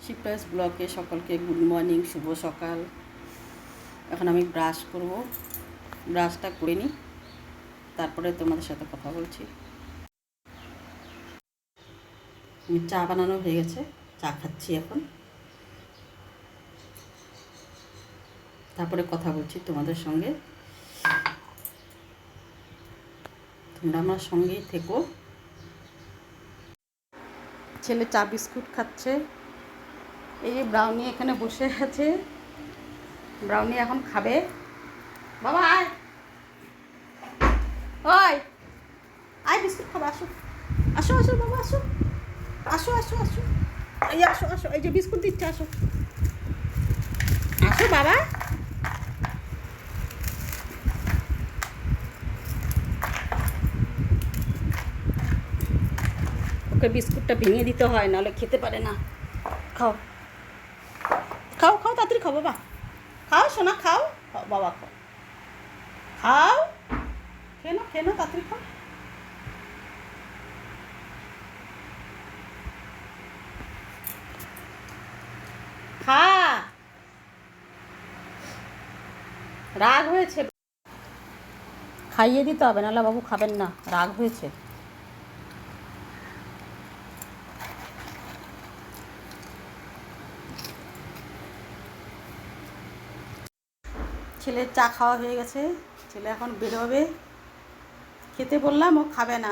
চিপাস ব্লকে সকলকে good morning, শুভ সকাল। এখন আমি ব্রাশ করব, ব্রাশটা করে নিই, তারপরে তোমাদের সাথে কথা বলছি। চা বানানো হয়ে গেছে, চা খাচ্ছি এখন, তারপরে কথা বলছি তোমাদের সঙ্গে। তোমরা আমার সঙ্গেই থেকো। ছেলে চা বিস্কুট খাচ্ছে, এই যে ব্রাউনি এখানে বসে আছে, ব্রাউনি এখন খাবে। বাবা আয়, ওই আয় বিস্কুট খাবে, আসো আসো আসো বাবা, আসো আসো আসো আসো, এই আসো আসো, এই যে বিস্কুট দিচ্ছে, আসো আসো বাবা। ওকে বিস্কুটটা ভেঙে দিতে হয়, নাহলে খেতে পারে না। খাও খাও খাও, তাড়াতাড়ি খাও বাবা, খাও সোনা, খাও বাবা, খাও খাও, খেয়ে নাও তাড়াতাড়ি খাও। খা, রাগ হয়েছে, খাইয়ে দিতে হবে, নাহলে বাবু খাবেন না, রাগ হয়েছে। ছেলের চা খাওয়া হয়ে গেছে, ছেলে এখন বেরোবে, খেতে বললাম ও খাবে না।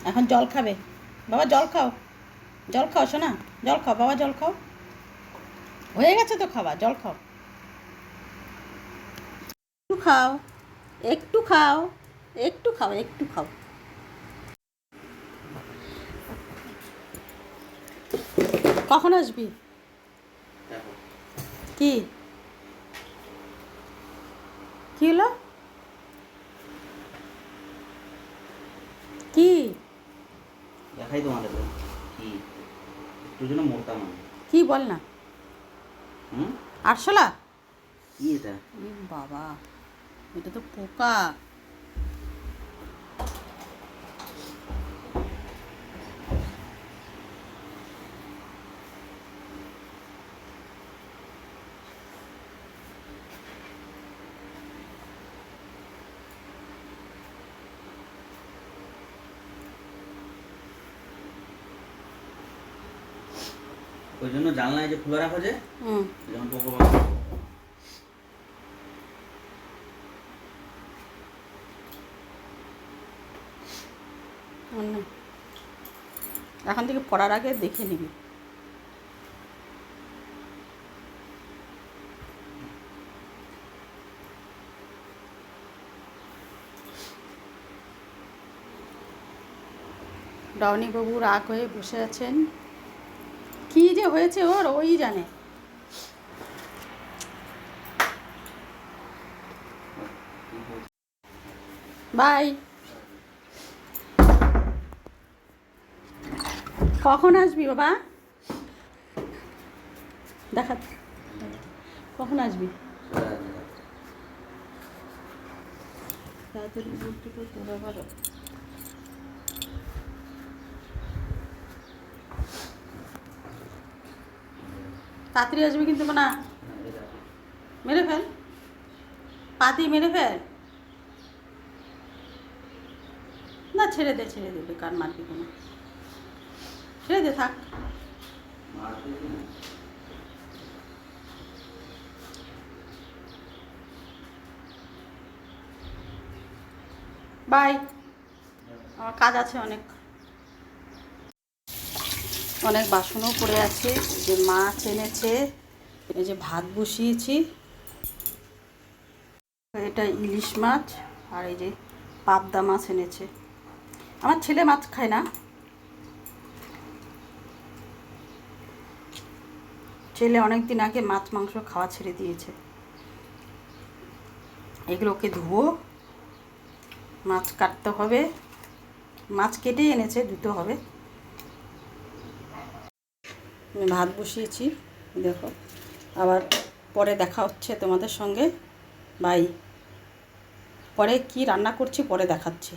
এখন জল খাবে বাবা, জল খাও, জল খাও শোনা, জল খাও বাবা, জল খাও, হয়ে গেছে তো খাওয়া, জল খাও, একটু খাও, একটু খাও, একটু খাও, একটু খাও। কখন আসবি? কি কি হলো? কি দেখাই তোমাদের কি একটু যেন মোটা মানে কি বল না। আরশোলা কি এটা? বাবা, এটা তো পোকা। ওই জন্য জানলায় যে খোলা রাখো, যে যেমন পোকা এখন থেকে পড়ার আগে দেখে নিবি। ডাউনি বাবু রাগ হয়ে বসে আছেন, কি যে হয়েছে ওর ওই জানে। বাই, কখন আসবি বাবা? দেখা, কখন আসবি? তাড়াতাড়ি বলতে তো তোরা ভালো। তাড়াতাড়ি আসবি কিন্তু না, মেরে ফেল, পা দিয়ে মেরে ফেল না, ছেড়ে দে বেকার মারবি কোনো, ছেড়ে দে, থাক। বাই, আমার কাজ আছে অনেক, অনেক বাসনও পড়ে আছে। যে মাছ এনেছে, এই যে ভাত বসিয়েছি, এটা ইলিশ মাছ, আর এই যে পাবদা মাছ এনেছে। আমার ছেলে মাছ খায় না, ছেলে অনেক দিন আগে মাছ মাংস খাওয়া ছেড়ে দিয়েছে। এগুলোকে ধুবো, মাছ কাটতে হবে, মাছ কেটেই এনেছে, ধুতে হবে। আমি ভাত বসিয়েছি, দেখো, আবার পরে দেখা হচ্ছে তোমাদের সঙ্গে। বাই, পরে কি রান্না করছি পরে দেখাচ্ছি।